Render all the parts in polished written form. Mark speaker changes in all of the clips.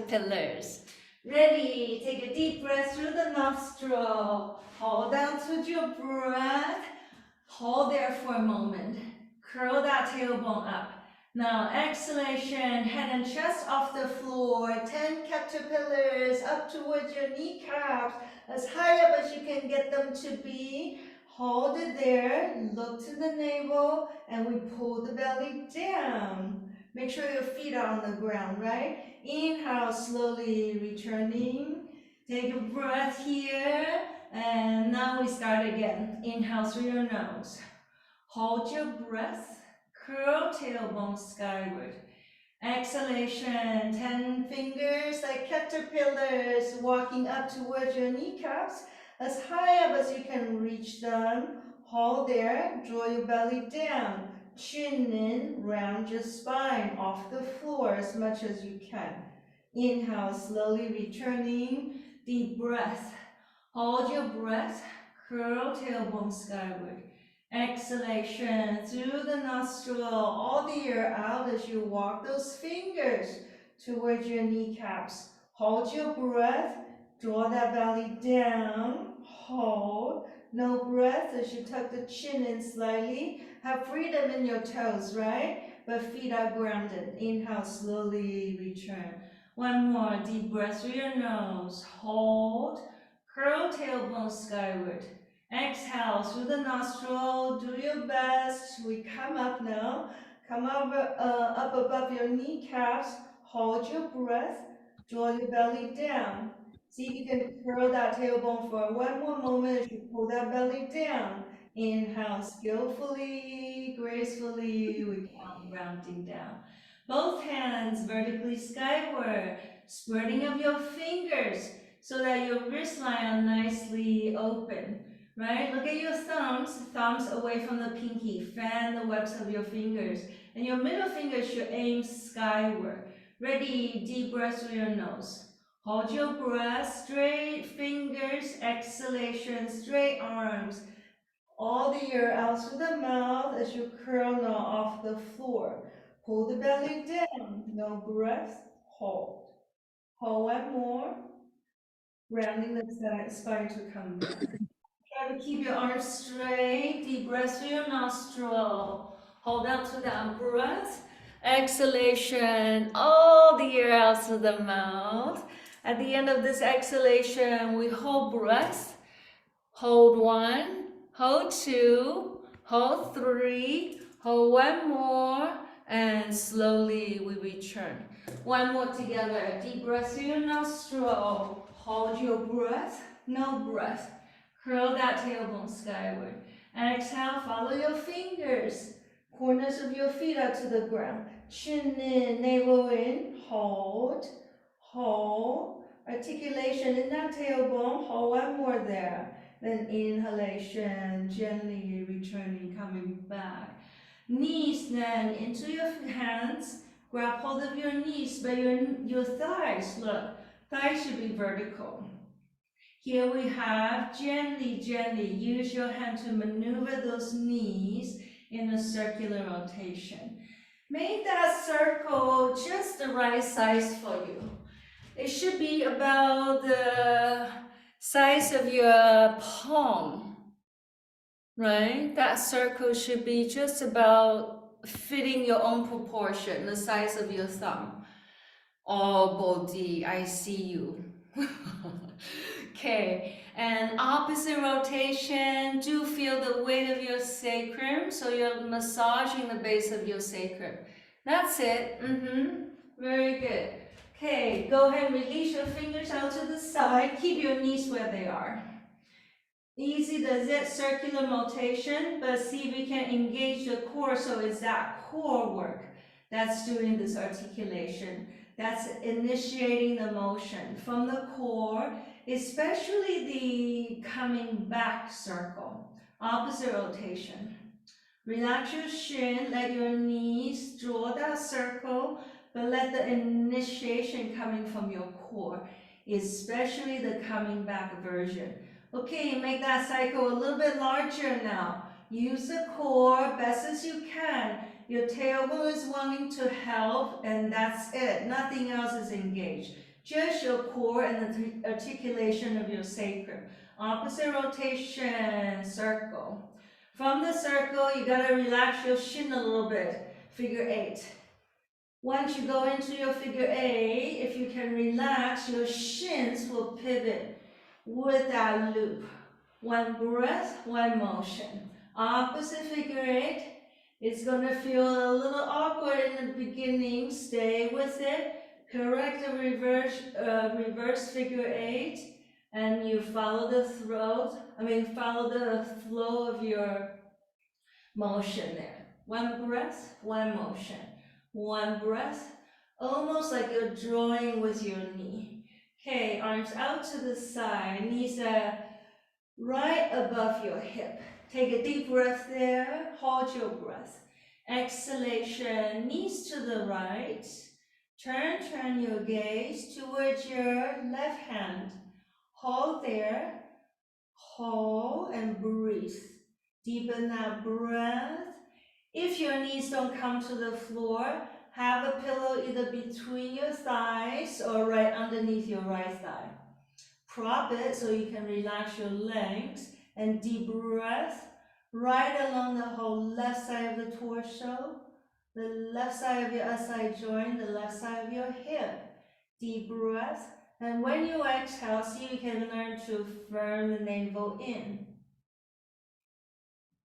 Speaker 1: caterpillars. Ready, take a deep breath through the nostril. Hold down to your breath. Hold there for a moment. Curl that tailbone up. Now exhalation, head and chest off the floor. 10 caterpillars up towards your kneecaps. As high up as you can get them to be. Hold it there. Look to the navel and we pull the belly down. Make sure your feet are on the ground, right? Inhale, slowly returning. Take a breath here. And now we start again. Inhale through your nose. Hold your breath. Curl tailbone skyward. Exhalation, 10 fingers like caterpillars walking up towards your kneecaps. As high up as you can reach them. Hold there. Draw your belly down. Chin in. Round your spine off the floor as much as you can. Inhale, slowly returning. Deep breath. Hold your breath, curl tailbone skyward. Exhalation through the nostril, all the air out as you walk those fingers towards your kneecaps. Hold your breath, draw that belly down, hold. No breath as you tuck the chin in slightly. Have freedom in your toes, right? But feet are grounded. Inhale, slowly return. One more deep breath through your nose. Hold. Curl tailbone skyward. Exhale through the nostril. Do your best. We come up now. Come up above your kneecaps. Hold your breath. Draw your belly down. See if you can curl that tailbone for one more moment as you pull that belly down. Inhale skillfully, gracefully. We count rounding down. Both hands vertically skyward. Spreading of your fingers so that your wrists line are nicely open, right? Look at your thumbs away from the pinky. Fan the webs of your fingers. And your middle finger should aim skyward. Ready, deep breath through your nose. Hold your breath, straight fingers, exhalation, straight arms. All the air out through the mouth as you curl now off the floor. Pull the belly down, no breath, hold. Hold one more. Rounding the spine to come back. Try to keep your arms straight. Deep breath through your nostril. Hold out to that breath. Exhalation. All the air out through the mouth. At the end of this exhalation, we hold breath. Hold one. Hold two. Hold three. Hold one more. And slowly we return. One more together. Deep breath through your nostril. Hold your breath. No breath. Curl that tailbone skyward. And exhale, follow your fingers. Corners of your feet are to the ground. Chin in, navel in. Hold. Hold. Articulation in that tailbone. Hold one more there. Then inhalation, gently returning, coming back. Knees then into your hands. Grab hold of your knees, but your thighs, look, thighs should be vertical. Here we have gently use your hand to maneuver those knees in a circular rotation. Make that circle just the right size for you. It should be about the size of your palm, right? That circle should be just about fitting your own proportion, the size of your thumb. Oh, Bodhi, I see you. Okay, and opposite rotation, do feel the weight of your sacrum, so you're massaging the base of your sacrum. That's it, very good. Okay, go ahead and release your fingers out to the side, keep your knees where they are. Easy the Z circular rotation, but see if we can engage the core, so it's that core work that's doing this articulation. That's initiating the motion from the core, especially the coming back circle, opposite rotation. Relax your shin, let your knees draw that circle, but let the initiation coming from your core, especially the coming back version. Okay, make that cycle a little bit larger now. Use the core best as you can. Your tailbone is wanting to help, and that's it. Nothing else is engaged. just your core and the articulation of your sacrum. Opposite rotation, circle. From the circle, you gotta relax your shin a little bit, figure 8. Once you go into your figure 8, if you can relax, your shins will pivot with that loop. One breath, one motion. Opposite figure 8. It's gonna feel a little awkward in the beginning. Stay with it. Correct the reverse figure 8, and you follow the follow the flow of your motion there. One breath, one motion. One breath, almost like you're drawing with your knee. Okay, arms out to the side, knees are right above your hip. Take a deep breath there, hold your breath. Exhalation, knees to the right. Turn your gaze towards your left hand. Hold there, hold and breathe. Deepen that breath. If your knees don't come to the floor, have a pillow either between your thighs or right underneath your right thigh. Prop it so you can relax your legs, and deep breath right along the whole left side of the torso, the left side of your SI joint, the left side of your hip. Deep breath, and when you exhale, see if you can learn to firm the navel in.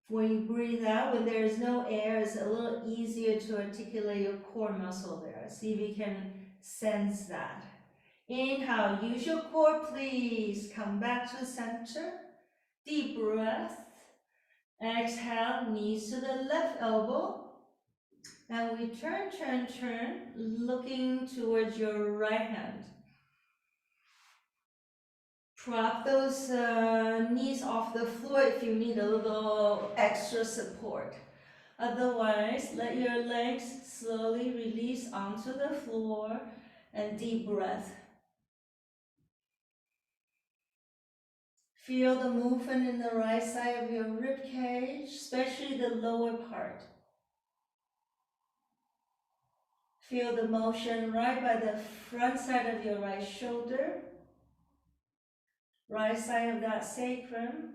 Speaker 1: When you breathe out, when there is no air, it's a little easier to articulate your core muscle there. See if you can sense that. Inhale, use your core, please. Come back to center. Deep breath. Exhale, knees to the left elbow. And we turn, looking towards your right hand. Prop those knees off the floor if you need a little extra support. Otherwise, let your legs slowly release onto the floor, and deep breath. Feel the movement in the right side of your rib cage, especially the lower part. Feel the motion right by the front side of your right shoulder, right side of that sacrum.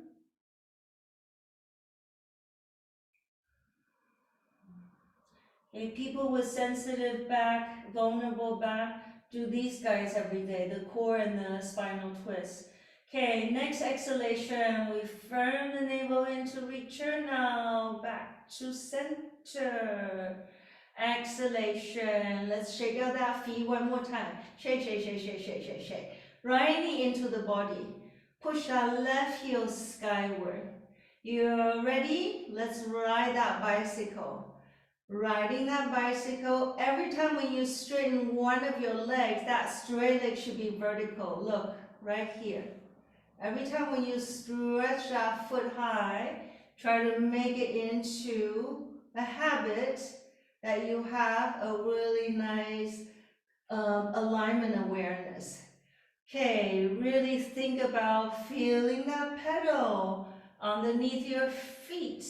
Speaker 1: Okay, people with sensitive back, vulnerable back, do these guys every day, the core and the spinal twist. Okay, next exhalation, we firm the navel in to return now, back to center. Exhalation, let's shake out that feet one more time. Shake, shake, shake, shake, shake, shake, shake. Right knee into the body. Push that left heel skyward. You're ready? Let's ride that bicycle. Riding that bicycle, every time when you straighten one of your legs, that straight leg should be vertical. Look, right here. Every time when you stretch that foot high, try to make it into a habit that you have a really nice alignment awareness. Okay, really think about feeling that pedal underneath your feet.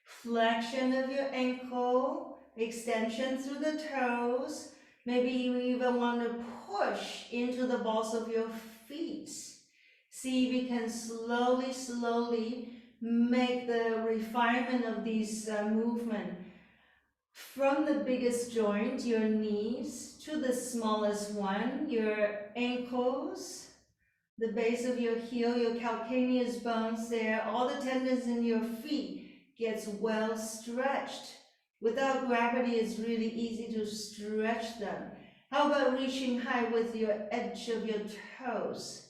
Speaker 1: Flexion of your ankle, extension through the toes. Maybe you even want to push into the balls of your feet. See if you can slowly make the refinement of these movement from the biggest joint, your knees, to the smallest one, your ankles, the base of your heel, your calcaneus bones there, all the tendons in your feet gets well stretched. Without gravity, it's really easy to stretch them. How about reaching high with your edge of your toes?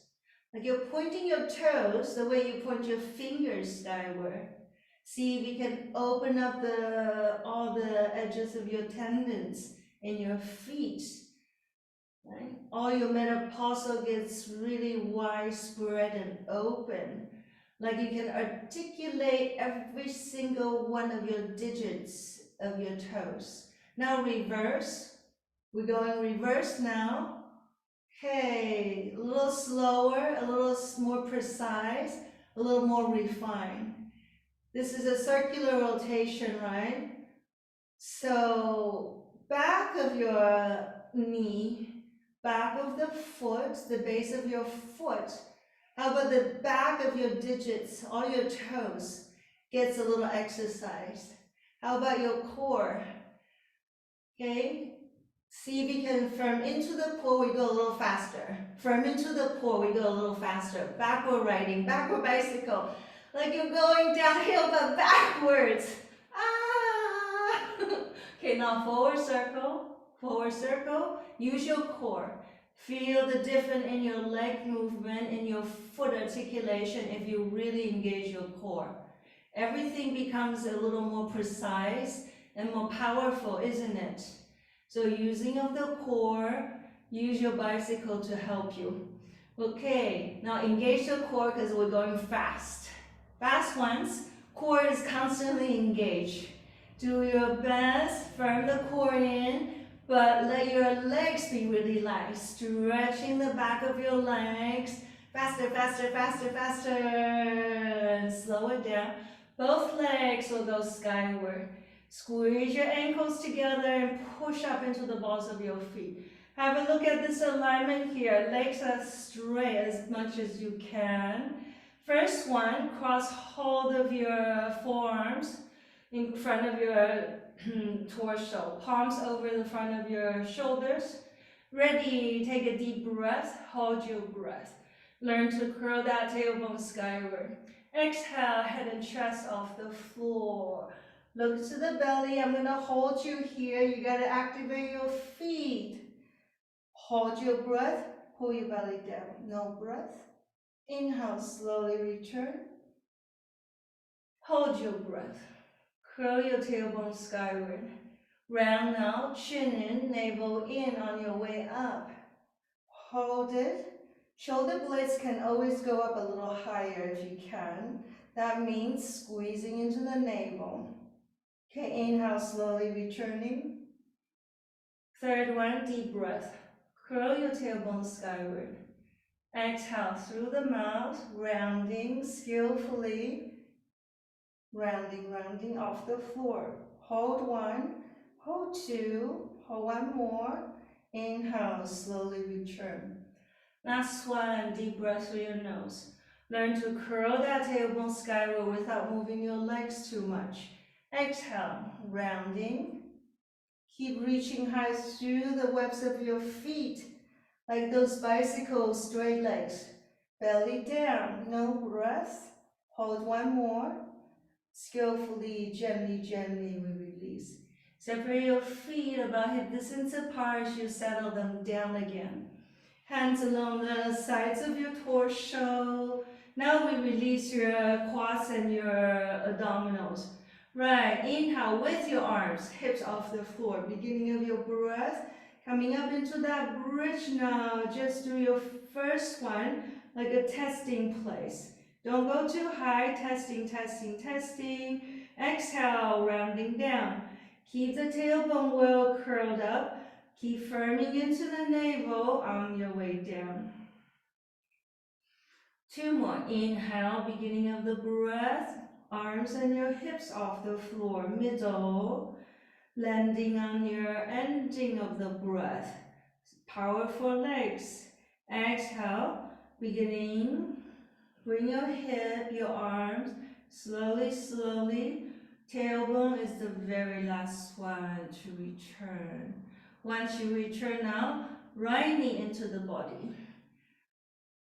Speaker 1: Like you're pointing your toes the way you point your fingers skyward. See if you can open up all the edges of your tendons in your feet. Right? All your metaparsal gets really widespread and open. Like you can articulate every single one of your digits of your toes. Now reverse. We're going reverse now. Okay, a little slower, a little more precise, a little more refined. This is a circular rotation, right? So back of your knee, back of the foot, the base of your foot. How about the back of your digits, all your toes gets a little exercised? How about your core? Okay, see if you can firm into the core, we go a little faster. Firm into the core, we go a little faster. Backward riding, backward bicycle. Like you're going downhill but backwards. Ah! Okay, now forward circle. Use your core. Feel the difference in your leg movement, in your foot articulation if you really engage your core. Everything becomes a little more precise and more powerful, isn't it? So using of the core, use your bicycle to help you. Okay, now engage the core because we're going fast. Fast ones, core is constantly engaged. Do your best, firm the core in, but let your legs be really light. Stretching the back of your legs. Faster, faster, faster, faster. And slow it down. Both legs will go skyward. Squeeze your ankles together and push up into the balls of your feet. Have a look at this alignment here. Legs are straight as much as you can. First one, cross hold of your forearms in front of your torso. Palms over the front of your shoulders. Ready, take a deep breath. Hold your breath. Learn to curl that tailbone skyward. Exhale, head and chest off the floor. Look to the belly. I'm going to hold you here. You got to activate your feet. Hold your breath. Pull your belly down. No breath. Inhale, slowly return. Hold your breath. Curl your tailbone skyward. Round out, chin in, navel in on your way up. Hold it. Shoulder blades can always go up a little higher if you can. That means squeezing into the navel. Okay, inhale, slowly returning. Third one, deep breath. Curl your tailbone skyward. Exhale through the mouth, rounding skillfully. Rounding off the floor. Hold one, hold two, hold one more. Inhale, slowly return. Last one, deep breath through your nose. Learn to curl that tailbone skyward without moving your legs too much. Exhale, rounding. Keep reaching high through the webs of your feet, like those bicycle straight legs. Belly down, no breath. Hold one more. Skillfully, gently, we release. Separate your feet about hip distance apart as you settle them down again. Hands along the sides of your torso. Now we release your quads and your abdominals. Right, inhale with your arms, hips off the floor. Beginning of your breath, coming up into that bridge now. Just do your first one like a testing place. Don't go too high, testing. Exhale, rounding down. Keep the tailbone well curled up. Keep firming into the navel on your way down. Two more. Inhale, beginning of the breath. Arms and your hips off the floor, middle. Landing on your ending of the breath. Powerful legs. Exhale, beginning. Bring your hip, your arms, slowly. Tailbone is the very last one to return. Once you return now, right knee into the body.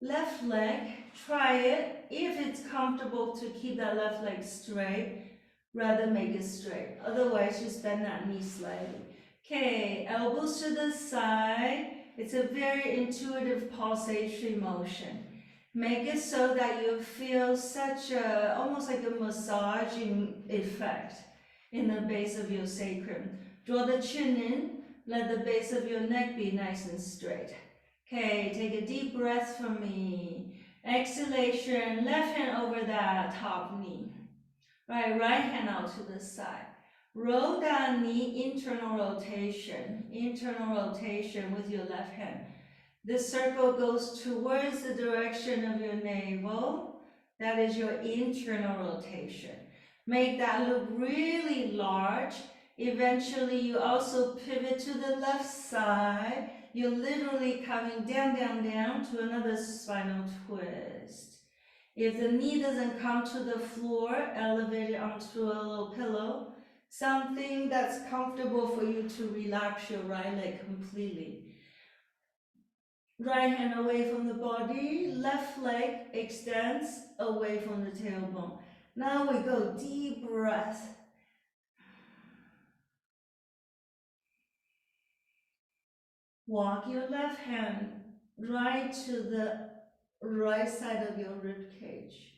Speaker 1: Left leg, try it. If it's comfortable to keep that left leg straight, rather make it straight. Otherwise, just bend that knee slightly. Okay, elbows to the side. It's a very intuitive pulsatory motion. Make it so that you feel such a, almost like a massaging effect in the base of your sacrum. Draw the chin in, let the base of your neck be nice and straight. Okay, take a deep breath from me. Exhalation, left hand over that top knee. Right hand out to the side. Roll that knee, internal rotation with your left hand. This circle goes towards the direction of your navel. That is your internal rotation. Make that look really large. Eventually, you also pivot to the left side. you're literally coming down, down, down to another spinal twist. If the knee doesn't come to the floor, elevate it onto a little pillow, something that's comfortable for you to relax your right leg completely. Right hand away from the body, left leg extends away from the tailbone. Now we go deep breath. Walk your left hand right to the right side of your rib cage.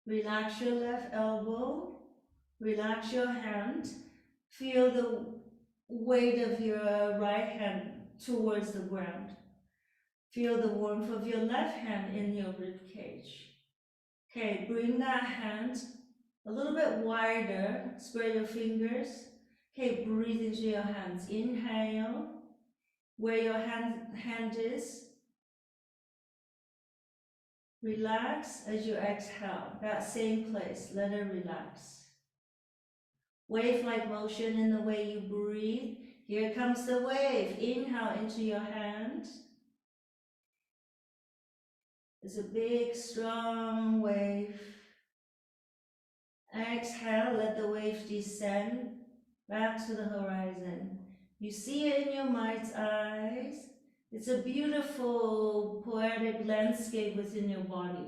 Speaker 1: Relax your left elbow, relax your hand. Feel the weight of your right hand towards the ground. Feel the warmth of your left hand in your rib cage. Okay, bring that hand a little bit wider, spread your fingers. Okay, breathe into your hands. Inhale, where your hand is. Relax as you exhale, that same place, let it relax. Wave-like motion in the way you breathe. Here comes the wave. Inhale into your hand. It's a big, strong wave. Exhale, let the wave descend back to the horizon. You see it in your mind's eyes. It's a beautiful, poetic landscape within your body.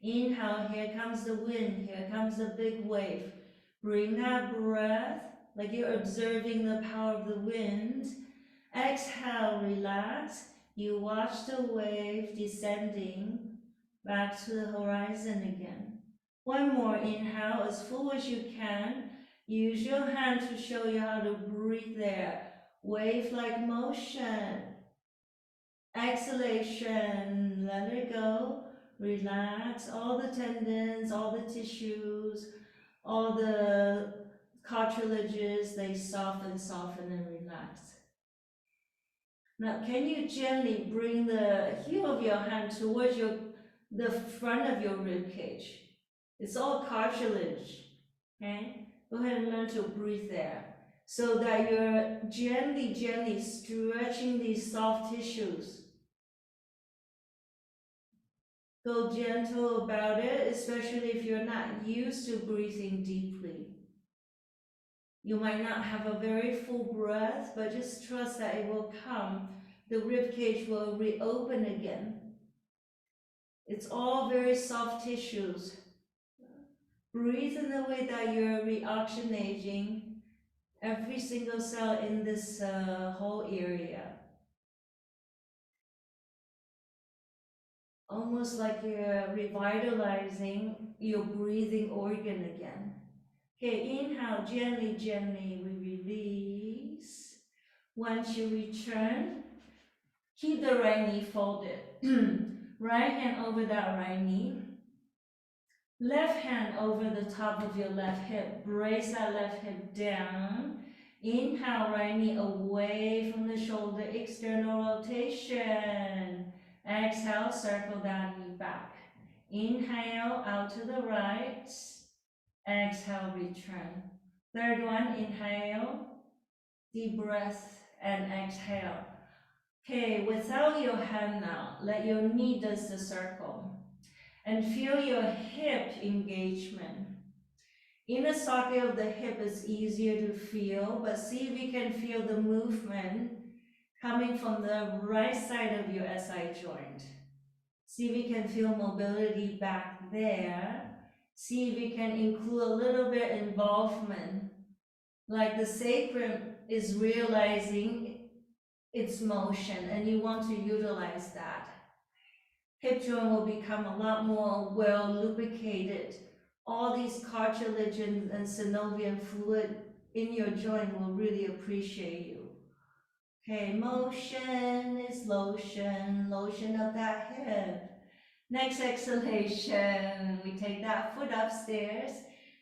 Speaker 1: Inhale, here comes the wind, here comes the big wave. Bring that breath like you're observing the power of the wind. Exhale, relax. You watch the wave descending back to the horizon again. One more inhale, as full as you can. Use your hand to show you how to breathe there. Wave-like motion. Exhalation, let it go. Relax all the tendons, all the tissues, all the cartilages, they soften and relax. Now, can you gently bring the heel of your hand towards the front of your rib cage? It's all cartilage, okay? Go ahead and learn to breathe there so that you're gently, gently stretching these soft tissues. Go gentle about it, especially if you're not used to breathing deeply. You might not have a very full breath, but just trust that it will come. The rib cage will reopen again. It's all very soft tissues. Breathe in the way that you're reoxygenating every single cell in this whole area. Almost like you're revitalizing your breathing organ again. Okay, inhale, gently, gently, we release. Once you return, keep the right knee folded. Right hand over that right knee. Left hand over the top of your left hip. Brace that left hip down. Inhale, right knee away from the shoulder, external rotation. Exhale, circle that knee back. Inhale, out to the right. Exhale, return. Third one, inhale, deep breath, and exhale. Okay, without your hand now, let your knee does the circle. And feel your hip engagement. Inner socket of the hip is easier to feel, but see if you can feel the movement coming from the right side of your SI joint. See if you can feel mobility back there. See if you can include a little bit involvement, like the sacrum is realizing its motion and you want to utilize that. Hip joint will become a lot more well lubricated. All these cartilage and synovial fluid in your joint will really appreciate you. Okay, motion is lotion, lotion of that hip. Next exhalation, we take that foot upstairs,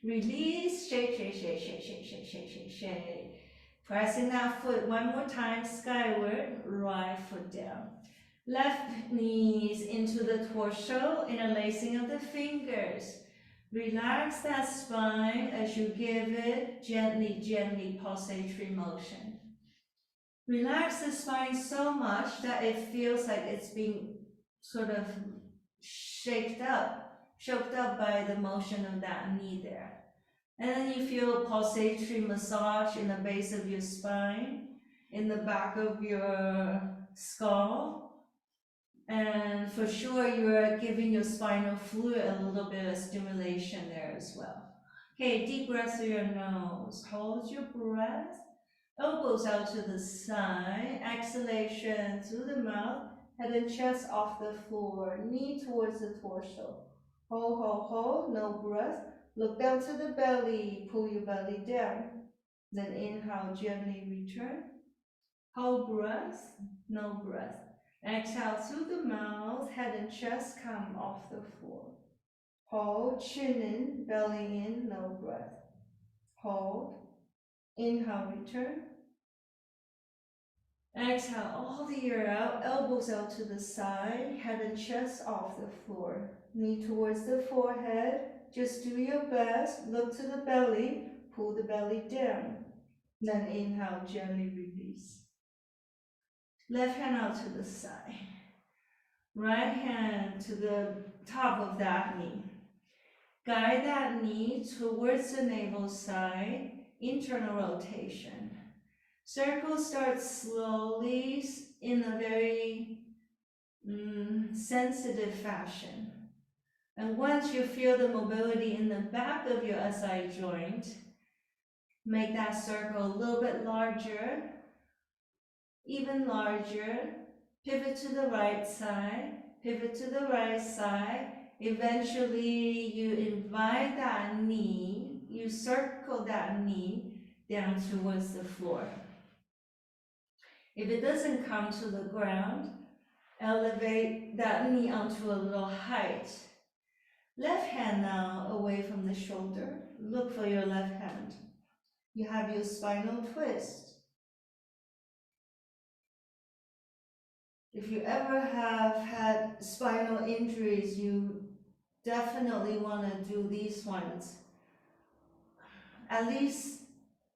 Speaker 1: release, shake, shake, shake, shake, shake, shake, shake, shake, shake. Pressing that foot one more time skyward, right foot down. Left knees into the torso, interlacing of the fingers. Relax that spine as you give it gently, gently pulsatory motion. Relax the spine so much that it feels like it's being sort of choked up by the motion of that knee there. And then you feel pulsatory massage in the base of your spine, in the back of your skull. And for sure, you're giving your spinal fluid a little bit of stimulation there as well. Okay, deep breath through your nose. Hold your breath. Elbows out to the side. Exhalation through the mouth. Head and chest off the floor. Knee towards the torso. Hold, hold, hold. No breath. Look down to the belly. Pull your belly down. Then inhale, gently return. Hold breath. No breath. Exhale through the mouth. Head and chest come off the floor. Hold, chin in, belly in, no breath. Hold. Inhale, return. Exhale all the air out, elbows out to the side, head and chest off the floor. Knee towards the forehead. Just do your best. Look to the belly. Pull the belly down. Then inhale, gently release. Left hand out to the side. Right hand to the top of that knee. Guide that knee towards the navel side. Internal rotation. Circle starts slowly in a very sensitive fashion. And once you feel the mobility in the back of your SI joint, make that circle a little bit larger, even larger. Pivot to the right side, pivot to the right side. Eventually, you invite that knee, you circle that knee down towards the floor. If it doesn't come to the ground, elevate that knee onto a little height. Left hand now away from the shoulder. Look for your left hand. You have your spinal twist. If you ever have had spinal injuries, you definitely want to do these ones, at least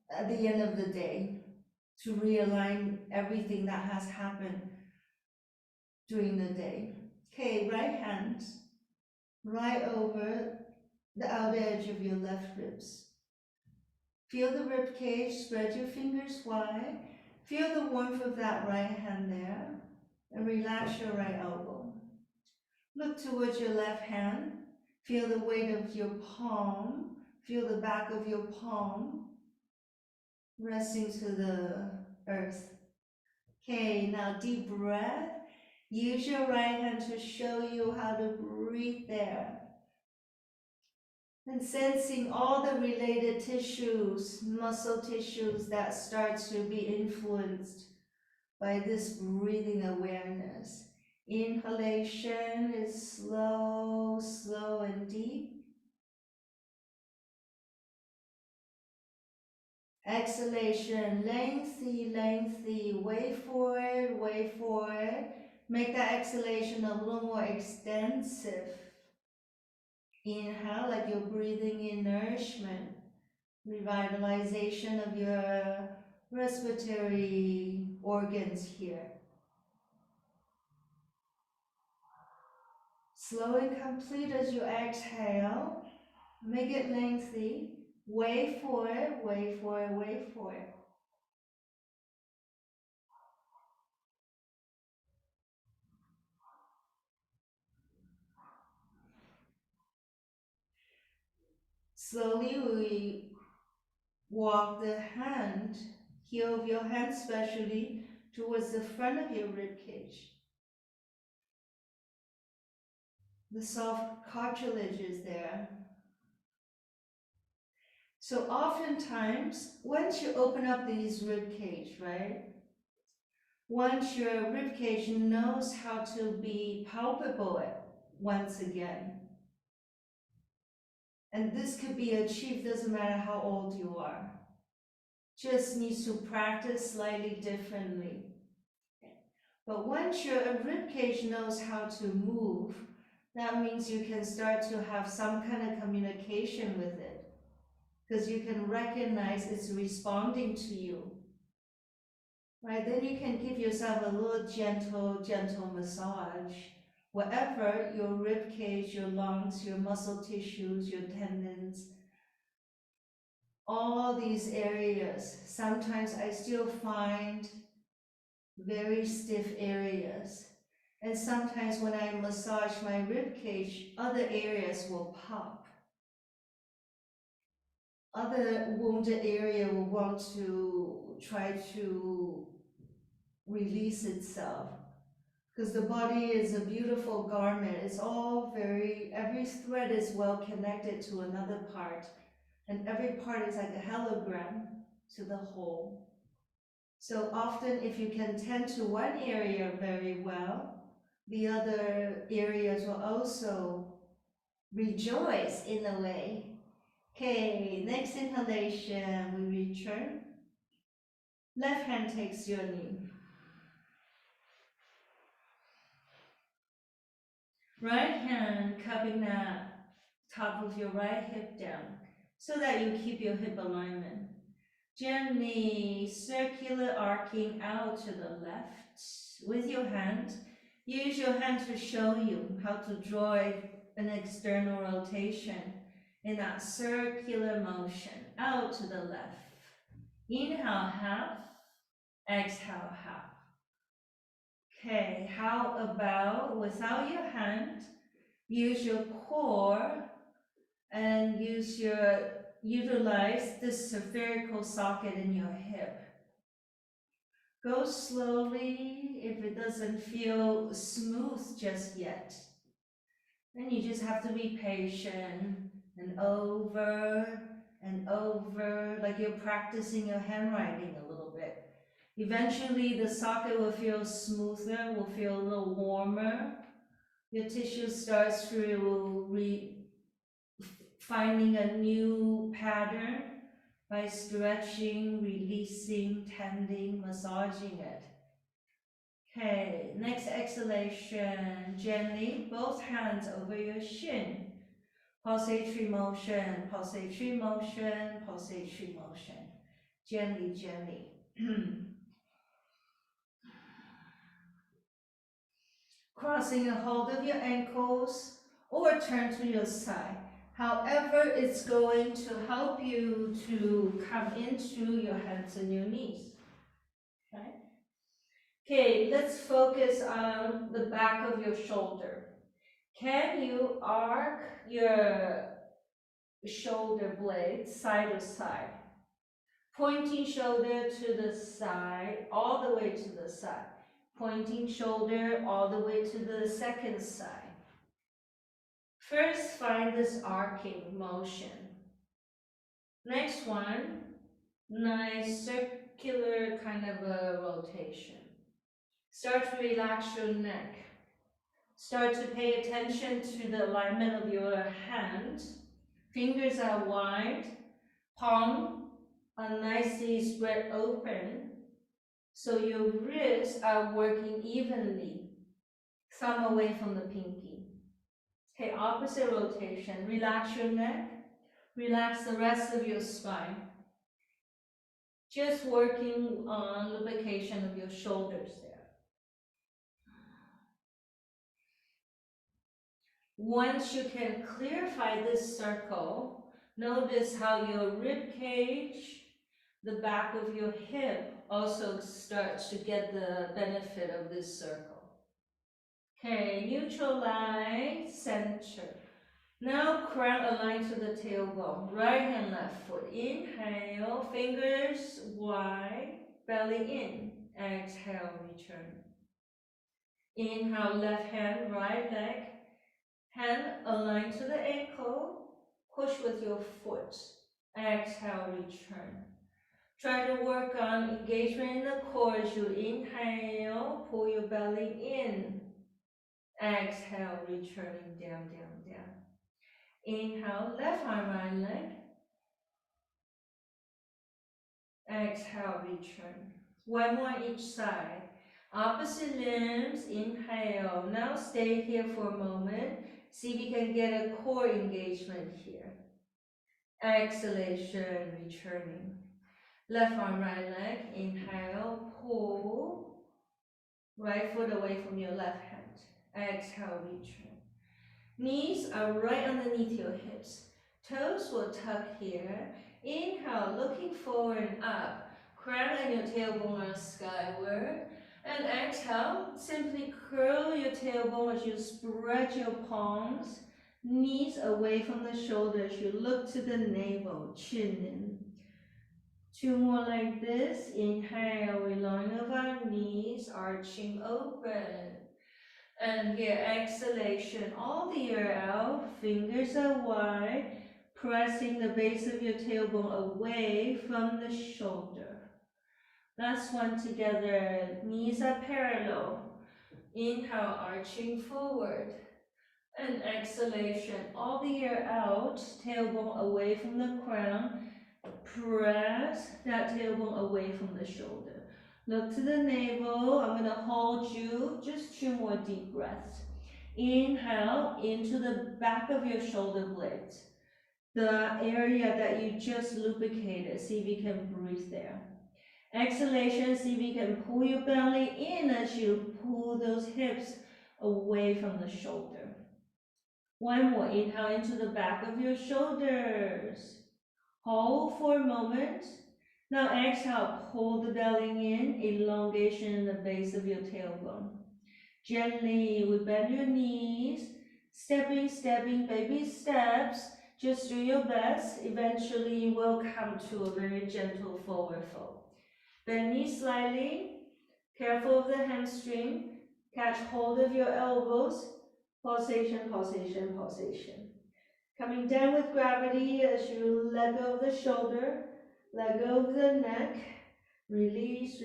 Speaker 1: at the end of the day, to realign everything that has happened during the day. Okay, right hand right over the outer edge of your left ribs. Feel the rib cage, spread your fingers wide. Feel the warmth of that right hand there, and relax your right elbow. Look towards your left hand. Feel the weight of your palm. Feel the back of your palm resting to the earth. Okay, now deep breath. Use your right hand to show you how to breathe there. And sensing all the related tissues, muscle tissues that start to be influenced by this breathing awareness. Inhalation is slow, slow and deep. Exhalation, lengthy, lengthy, way forward, way forward. Make that exhalation a little more extensive. Inhale, like you're breathing in nourishment, revitalization of your respiratory organs here. Slow and complete as you exhale. Make it lengthy. Way forward, way forward, way forward. Slowly we walk the hand, heel of your hand especially, towards the front of your rib cage. The soft cartilage is there. So oftentimes, once you open up these rib cage, right? Once your rib cage knows how to be palpable once again, and this could be achieved, doesn't matter how old you are. Just needs to practice slightly differently. But once your rib cage knows how to move, that means you can start to have some kind of communication with it, because you can recognize it's responding to you. right? Then you can give yourself a little gentle massage. Wherever your rib cage, your lungs, your muscle tissues, your tendons, all these areas. Sometimes I still find very stiff areas. And sometimes when I massage my rib cage, other areas will pop. Other wounded area will want to try to release itself. Because the body is a beautiful garment. It's all every thread is well connected to another part. And every part is like a hologram to the whole. So often if you can tend to one area very well, the other areas will also rejoice in a way. Okay, next inhalation, we return. Left hand takes your knee. Right hand cupping that top of your right hip down so that you keep your hip alignment. Gently circular arcing out to the left with your hand. Use your hand to show you how to draw an external rotation in that circular motion out to the left. Inhale half, exhale half. Okay, how about without your hand, use your core and utilize this spherical socket in your hip. Go slowly if it doesn't feel smooth just yet. Then you just have to be patient and over, like you're practicing your handwriting a little bit. Eventually the socket will feel smoother, will feel a little warmer. Your tissue starts to finding a new pattern by stretching, releasing, tending, massaging it. Okay, next exhalation, gently, both hands over your shin. Pulsatory motion, pulsatory motion, pulsatory motion. Gently, gently. Crossing a hold of your ankles or turn to your side. However, it's going to help you to come into your hands and your knees. Okay? Okay, let's focus on the back of your shoulder. Can you arc your shoulder blades side to side? Pointing shoulder to the side, all the way to the side. Pointing shoulder all the way to the second side. First, find this arcing motion. Next one, nice circular kind of a rotation. Start to relax your neck. Start to pay attention to the alignment of your hand. Fingers are wide, palm are nicely spread open, so your wrists are working evenly, thumb away from the pinky. Okay, opposite rotation. Relax your neck, relax the rest of your spine. Just working on lubrication of your shoulders there. Once you can clarify this circle, notice how your rib cage, the back of your hip also starts to get the benefit of this circle. Okay, neutralize, center. Now crown aligned to the tailbone, right hand, left foot. Inhale, fingers wide, belly in. Exhale, return. Inhale, left hand, right leg. Hand aligned to the ankle, push with your foot. Exhale, return. Try to work on engagement in the core as you inhale, pull your belly in. Exhale, returning down, down, down. Inhale, left arm, right leg. Exhale, return. One more each side. Opposite limbs, inhale. Now stay here for a moment. See if you can get a core engagement here. Exhalation, returning. Left arm, right leg. Inhale, pull. Right foot away from your left hand. Exhale, return. Knees are right underneath your hips. Toes will tuck here. Inhale, looking forward and up. Crown and your tailbone are skyward. And exhale, simply curl your tailbone as you spread your palms. Knees away from the shoulders. You look to the navel, chin in. Two more like this. Inhale, we line of our knees, arching open. And here, exhalation, all the air out, fingers are wide, pressing the base of your tailbone away from the shoulder. Last one together, knees are parallel. Inhale, arching forward. And exhalation, all the air out, tailbone away from the crown. Press that tailbone away from the shoulder. Look to the navel. I'm going to hold you. Just 2 more deep breaths. Inhale into the back of your shoulder blades. The area that you just lubricated. See if you can breathe there. Exhalation, see if you can pull your belly in as you pull those hips away from the shoulder. One more. Inhale into the back of your shoulders. Hold for a moment. Now exhale, pull the belly in, elongation in the base of your tailbone. Gently, we bend your knees, stepping, baby steps. Just do your best. Eventually, you will come to a very gentle forward fold. Bend knees slightly, careful of the hamstring. Catch hold of your elbows. Pulsation. Coming down with gravity as you let go of the shoulder, let go of the neck, release.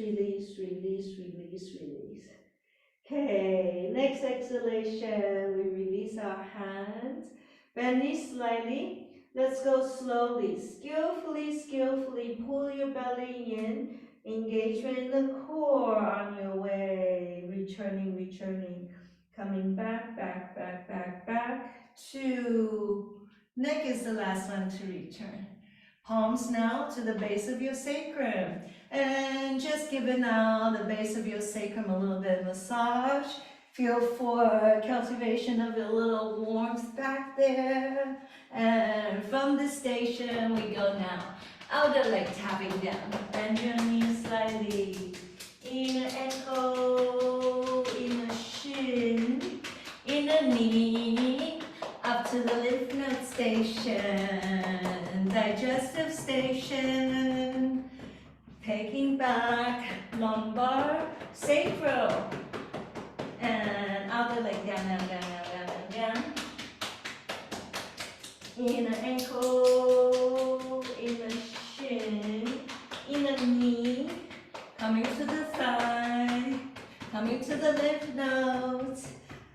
Speaker 1: Okay, next exhalation, we release our hands, bend knees slightly. Let's go slowly, skillfully pull your belly in, engagement in the core on your way, returning, coming back, two. Neck is the last one to return. Palms now to the base of your sacrum. And just give it now the base of your sacrum a little bit of massage. Feel for cultivation of a little warmth back there. And from the station, we go now. Outer leg tapping down. Bend your knees slightly. Inner ankle, inner shin, inner knee. Up to the lymph node station, digestive station, taking back, lumbar, sacral, and outer leg down. Inner ankle, inner shin, inner knee, coming to the thigh, coming to the lymph nodes,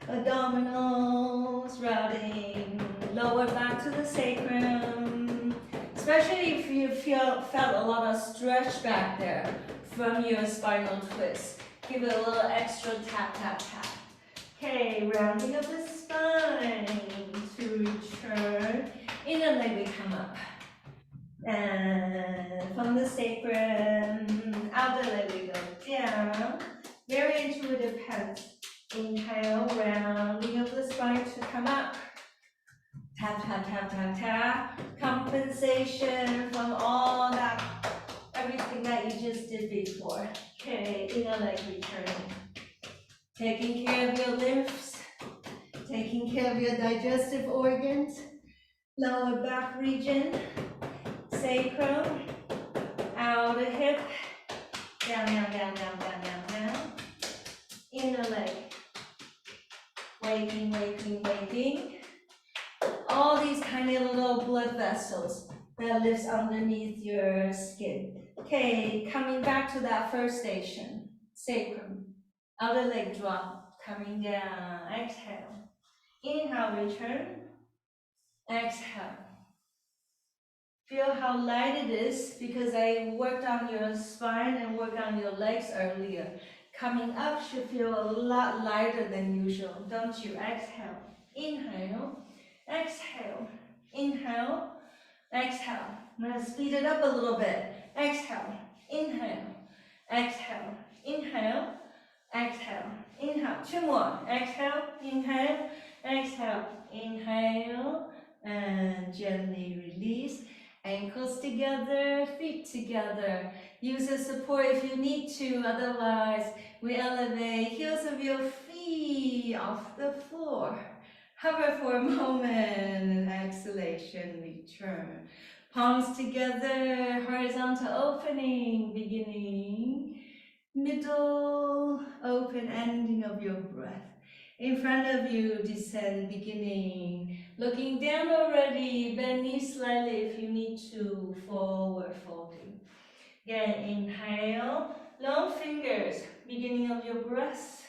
Speaker 1: abdominals, routing, lower back to the sacrum. Especially if you felt a lot of stretch back there from your spinal twist. Give it a little extra tap. Okay, rounding of the spine to return. Inner leg we come up. And from the sacrum, outer leg we go down. Very intuitive hands. Inhale, rounding of the spine to come up. Tap. Compensation from all that, everything that you just did before. Okay, inner leg returning. Taking care of your lymphs, taking care of your digestive organs, lower back region, sacrum, outer hip, down. Inner leg. Waking. All these tiny little blood vessels that lives underneath your skin. Okay, coming back to that first station, sacrum. Outer leg drop, coming down, exhale. Inhale, return. Exhale. Feel how light it is because I worked on your spine and worked on your legs earlier. Coming up should feel a lot lighter than usual, don't you? Exhale, inhale, exhale, inhale, exhale. I'm gonna speed it up a little bit. exhale, inhale, exhale, inhale, exhale, inhale. Two more. Exhale, inhale, exhale, inhale, and gently release. Ankles together, feet together. Use the support if you need to, otherwise we elevate heels of your feet off the floor. Hover for a moment, exhalation, return. Palms together, horizontal opening, beginning, middle, open, ending of your breath. In front of you, descend, beginning. Looking down already, bend knees slightly if you need to, forward folding. Again, inhale, long fingers, beginning of your breath,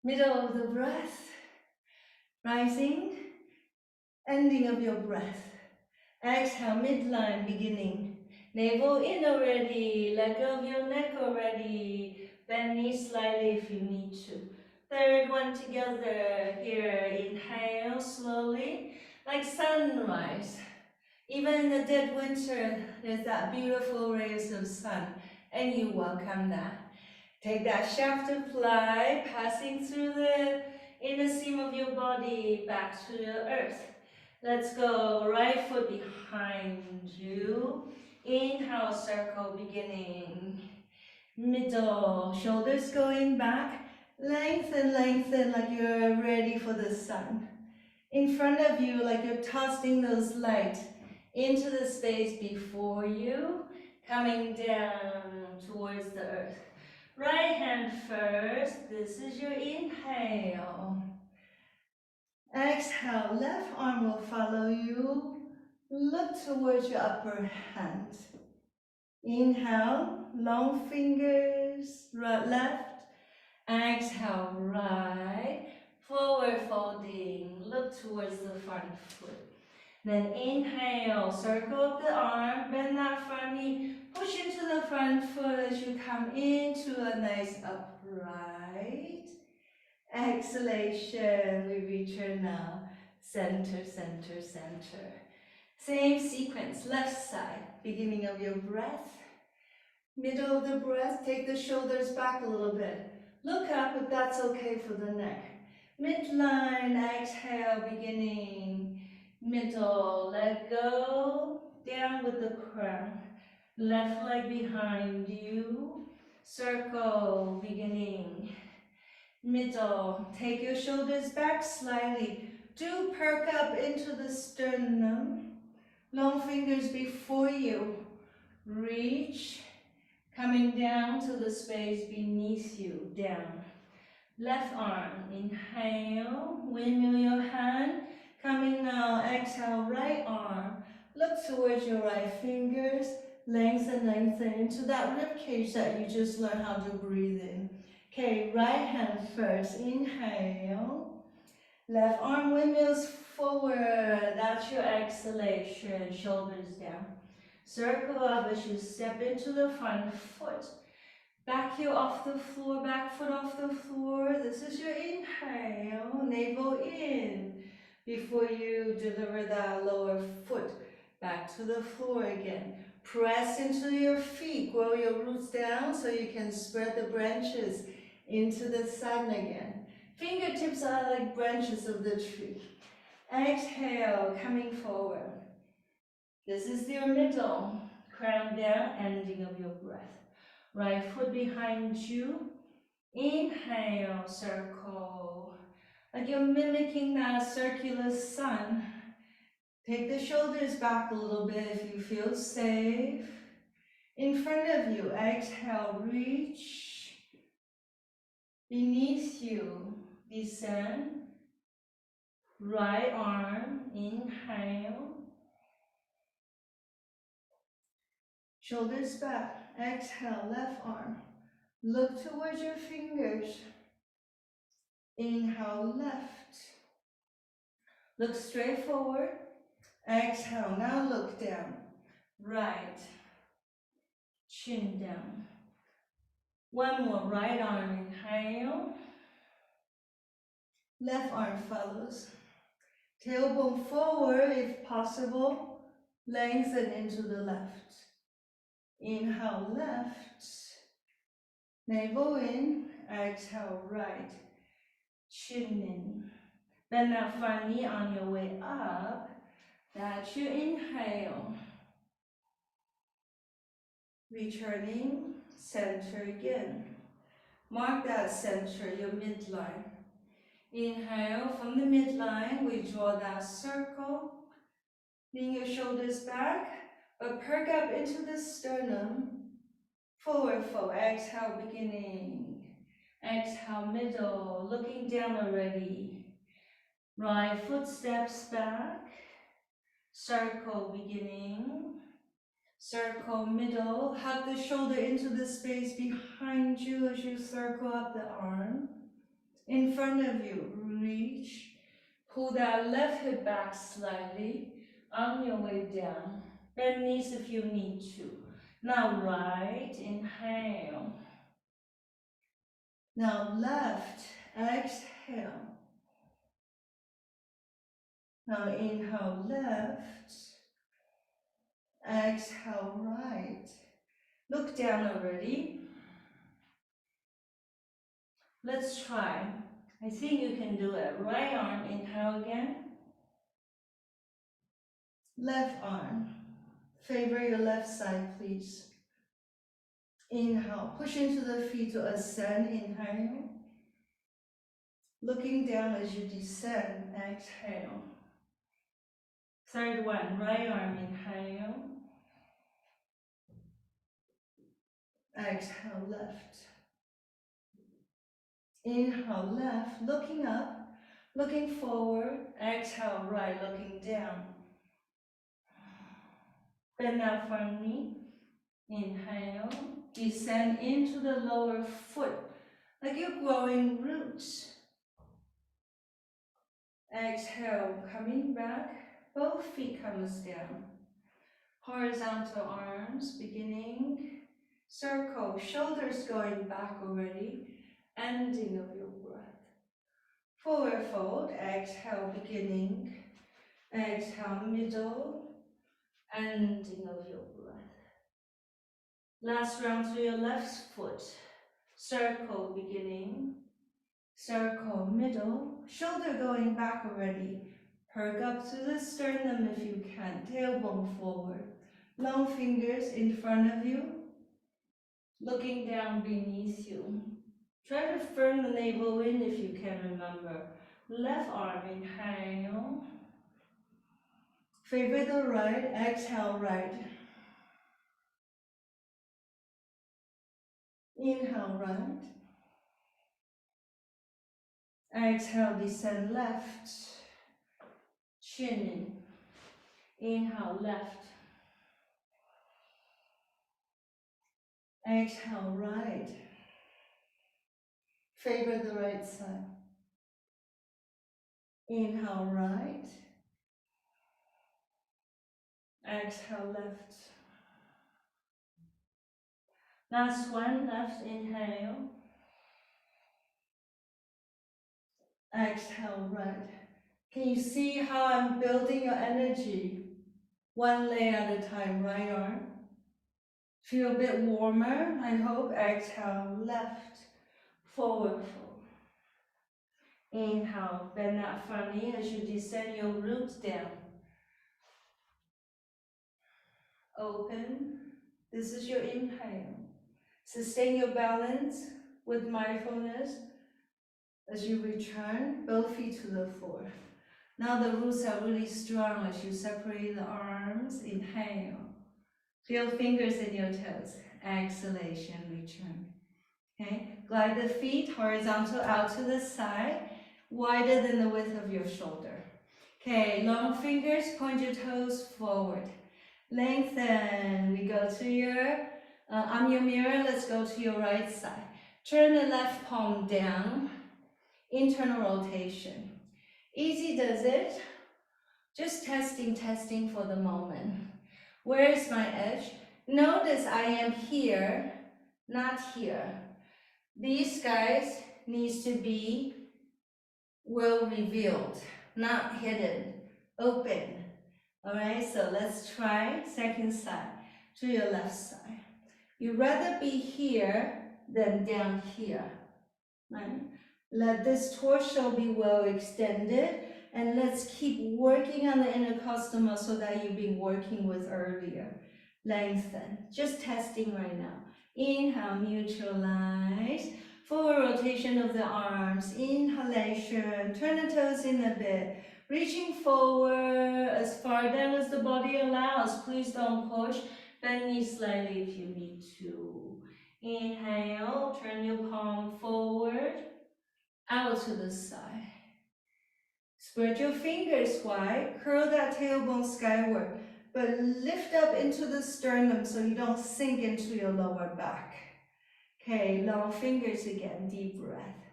Speaker 1: middle of the breath, rising, ending of your breath. Exhale, midline, beginning. Navel in already, let go of your neck already. Bend knees slightly if you need to. Third one together here. Inhale slowly, like sunrise. Even in the dead winter, there's that beautiful rays of sun, and you welcome that. Take that shaft of fly, passing through the inner seam of your body back to the earth. Let's go, right foot behind you. Inhale, circle, beginning. Middle, shoulders going back. Lengthen, lengthen like you're ready for the sun. In front of you, like you're tossing those legs into the space before you, coming down towards the earth. Right hand first, this is your inhale. Exhale, left arm will follow you. Look towards your upper hand. Inhale, long fingers, right, left. Exhale, right. Forward folding, look towards the front foot. Then inhale, circle up the arm, bend that front knee, push into the front foot as you come into a nice upright. Exhalation, we return now. Center, center, center. Same sequence, left side, beginning of your breath. Middle of the breath, take the shoulders back a little bit. Look up if that's okay for the neck. Midline, exhale, beginning. Middle, let go, down with the crown. Left leg behind you. Circle, beginning. Middle, take your shoulders back slightly. Do perk up into the sternum. Long fingers before you. Reach, coming down to the space beneath you, down. Left arm, inhale, windmill your hand. Coming now, exhale, right arm. Look towards your right fingers. Lengthen, lengthen into that rib cage that you just learned how to breathe in. Okay, right hand first, inhale. Left arm windmills forward, that's your exhalation, shoulders down. Circle up as you step into the front foot. Back heel off the floor, back foot off the floor. This is your inhale, navel in. Before you deliver that lower foot back to the floor again. Press into your feet, grow your roots down so you can spread the branches into the sun again. Fingertips are like branches of the tree. Exhale, coming forward. This is your middle, crown down, ending of your breath. Right foot behind you. Inhale, circle. Like you're mimicking that circular sun. Take the shoulders back a little bit if you feel safe. In front of you, exhale, reach. Beneath you, descend. Right arm, inhale. Shoulders back, exhale, left arm. Look towards your fingers. Inhale, left. Look straight forward. Exhale, now look down. Right. Chin down. One more, right arm, inhale. Left arm follows. Tailbone forward if possible. Lengthen into the left. Inhale left, navel in, exhale right, chin in. Bend that front knee on your way up. That's your inhale. Returning, center again. Mark that center, your midline. Inhale from the midline, we draw that circle. Lean your shoulders back, but perk up into the sternum. Forward fold, exhale beginning. Exhale middle, looking down already. Right foot steps back. Circle beginning. Circle middle, hug the shoulder into the space behind you as you circle up the arm. In front of you, reach. Pull that left hip back slightly on your way down. Bend knees if you need to. Now right, inhale. Now left, exhale. Now inhale left, exhale right. Look down already. Let's try. I think you can do it. Right arm, inhale again. Left arm. Favor your left side, please. Inhale, push into the feet to ascend, inhale. Looking down as you descend, exhale. Third one, right arm, inhale. Exhale, left. Inhale, left, looking up, looking forward. Exhale, right, looking down. Bend that front knee. Inhale, descend into the lower foot, like you're growing roots. Exhale, coming back, both feet comes down. Horizontal arms, beginning, circle, shoulders going back already, ending of your breath. Forward fold, exhale, beginning, exhale, middle, ending of your breath. Last round to your left foot, circle, beginning, circle, middle, shoulder going back already. Perk up to the sternum if you can, tailbone forward. Long fingers in front of you, looking down beneath you. Try to firm the navel in if you can remember. Left arm, inhale. Favor the right, exhale right. Inhale right. Exhale, descend left. Chin in. Inhale left. Exhale right. Favor the right side. Inhale right. Exhale left. Last one, left inhale. Exhale right. Can you see how I'm building your energy? One leg at a time, right arm. Feel a bit warmer, I hope. Exhale left. Forward fold. Inhale, bend that front knee as you descend your roots down. Open. This is your inhale. Sustain your balance with mindfulness as you return both feet to the floor. Now the roots are really strong as you separate the arms. Inhale. Feel fingers in your toes. Exhalation, return. Okay, glide the feet horizontal out to the side, wider than the width of your shoulder. Okay, long fingers, point your toes forward. Lengthen, we go to your, on your mirror, let's go to your right side. Turn the left palm down, internal rotation. Easy does it. Just testing for the moment. Where is my edge? Notice I am here, not here. These guys needs to be well revealed, not hidden, open. All right, so let's try second side to your left side. You'd rather be here than down here, right? Let this torso be well extended, and let's keep working on the intercostal muscle that you've been working with earlier. Lengthen, just testing right now. Inhale, neutralize. Forward rotation of the arms, inhalation, turn the toes in a bit. Reaching forward as far down as the body allows. Please don't push. Bend knees slightly if you need to. Inhale, turn your palm forward, out to the side. Spread your fingers wide, curl that tailbone skyward, but lift up into the sternum so you don't sink into your lower back. Okay, long fingers again, deep breath.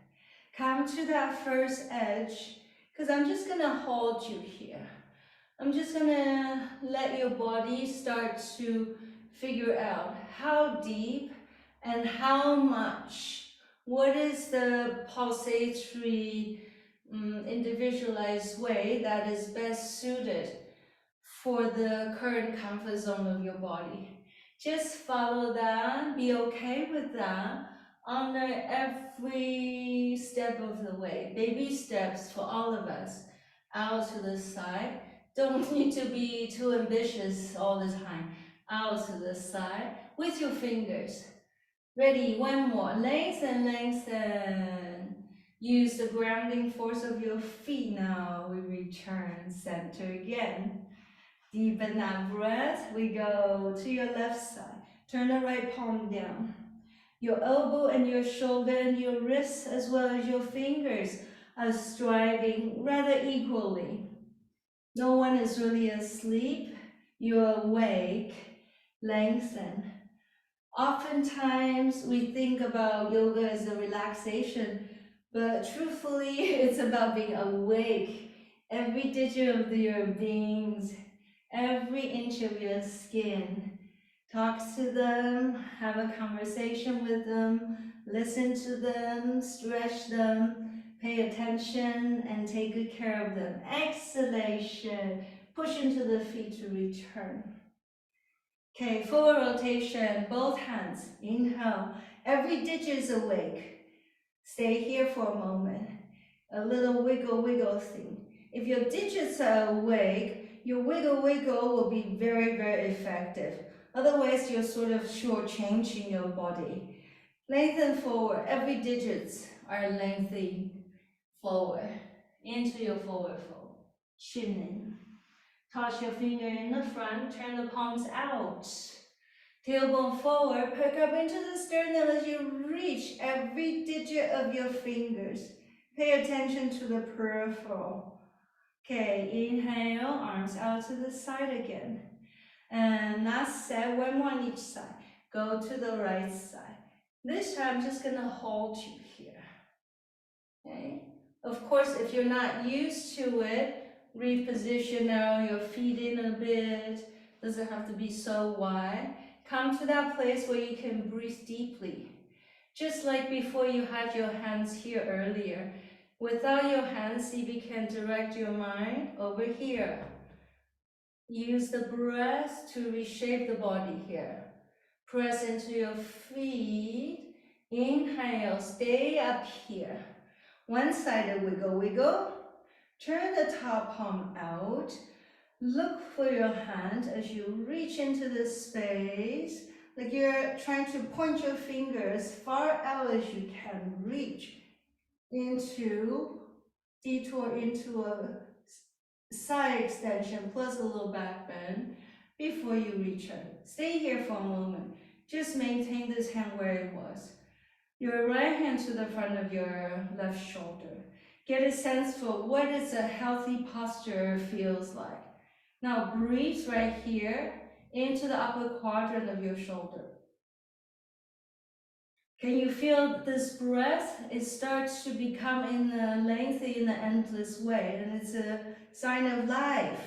Speaker 1: Come to that first edge, because I'm just gonna hold you here. I'm just gonna let your body start to figure out how deep and how much. What is the pulsatory, individualized way that is best suited for the current comfort zone of your body? Just follow that, be okay with that, honor every step of the way. Baby steps for all of us. Out to the side. Don't need to be too ambitious all the time. Out to the side with your fingers. Ready, one more. Lengthen, lengthen. Use the grounding force of your feet now. We return center again. Deepen that breath. We go to your left side. Turn the right palm down. Your elbow and your shoulder and your wrists as well as your fingers are striving rather equally. No one is really asleep. You're awake. Lengthen. Oftentimes we think about yoga as a relaxation, but truthfully it's about being awake. Every digit of your beings, every inch of your skin. Talk to them, have a conversation with them, listen to them, stretch them, pay attention and take good care of them. Exhalation, push into the feet to return. Okay, forward rotation, both hands, inhale. Every digit is awake. Stay here for a moment. A little wiggle, wiggle thing. If your digits are awake, your wiggle, wiggle will be very, very effective. Otherwise, you're sort of shortchanging your body. Lengthen forward. Every digits are lengthening forward. Into your forward fold. Chin in. Toss your finger in the front. Turn the palms out. Tailbone forward. Perk up into the sternum as you reach every digit of your fingers. Pay attention to the peripheral. Okay, inhale, arms out to the side again. And last set, one more on each side. Go to the right side. This time, I'm just gonna hold you here. Okay? Of course, if you're not used to it, reposition now your feet in a bit. Doesn't have to be so wide. Come to that place where you can breathe deeply. Just like before you had your hands here earlier. Without your hands, see if you can direct your mind over here. Use the breath to reshape the body here. Press into your feet. Inhale, stay up here. One-sided wiggle, wiggle. Turn the top palm out. Look for your hand as you reach into this space. Like you're trying to point your finger as far out as you can reach into, detour into a side extension plus a little back bend before you return. Stay here for a moment. Just maintain this hand where it was. Your right hand to the front of your left shoulder. Get a sense for what is a healthy posture feels like. Now breathe right here into the upper quadrant of your shoulder. Can you feel this breath? It starts to become lengthy in an endless way, and it's a sign of life.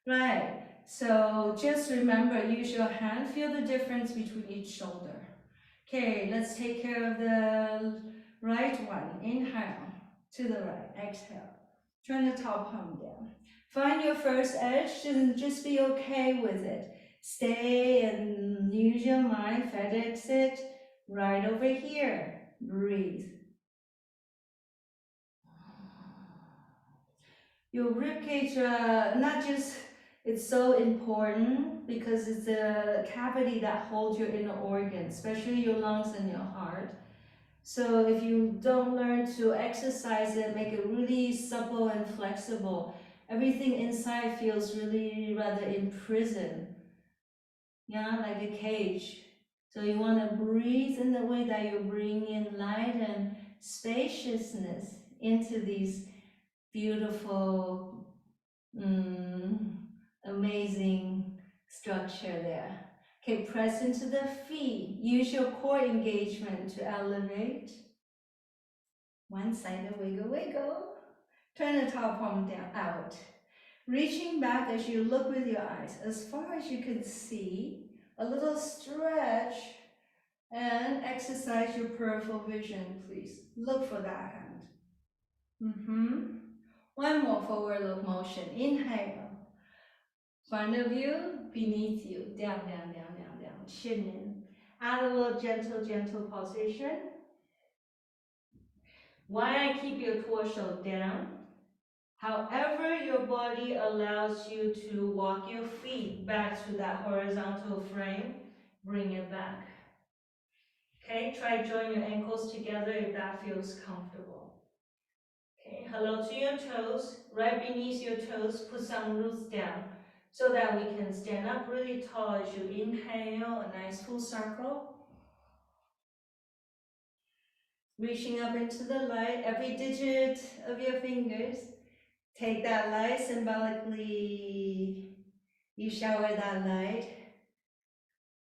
Speaker 1: Right, so just remember, use your hand, feel the difference between each shoulder. Okay, let's take care of the right one. Inhale to the right, exhale. Turn the top palm down. Find your first edge and just be okay with it. Stay and use your mind. FedEx it right over here. Breathe. Your ribcage, not just, it's so important because it's the cavity that holds your inner organs, especially your lungs and your heart. So if you don't learn to exercise it, make it really supple and flexible, everything inside feels really rather imprisoned. Yeah, like a cage. So you want to breathe in the way that you bring in light and spaciousness into these beautiful, amazing structure there. Okay, press into the feet. Use your core engagement to elevate. One side, wiggle, wiggle. Turn the top palm down, out. Reaching back as you look with your eyes, as far as you can see, a little stretch, and exercise your peripheral vision, please. Look for that hand. One more forward look motion. Inhale. Front of you, beneath you. Down, down, down, down, down. Chin in. Add a little gentle, gentle position. Why I keep your torso down? However your body allows you to walk your feet back to that horizontal frame, bring it back. Okay, try join your ankles together if that feels comfortable. Okay, hello to your toes. Right beneath your toes, put some roots down so that we can stand up really tall as you inhale, a nice full circle. Reaching up into the light, every digit of your fingers. Take that light symbolically. You shower that light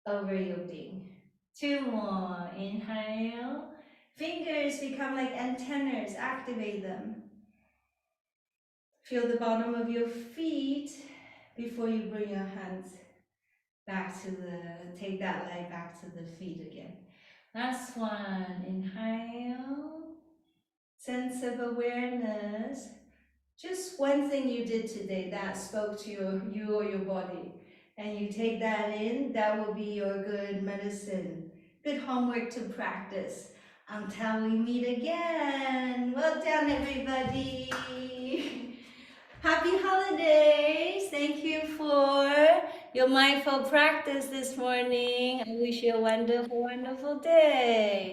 Speaker 1: over your being. Two more. Inhale. Fingers become like antennas. Activate them. Feel the bottom of your feet before you bring your hands back to take that light back to the feet again. Last one. Inhale. Sense of awareness. Just one thing you did today that spoke to you or your body. And you take that in, that will be your good medicine. Good homework to practice until we meet again. Well done, everybody. Happy holidays. Thank you for your mindful practice this morning. I wish you a wonderful, wonderful day.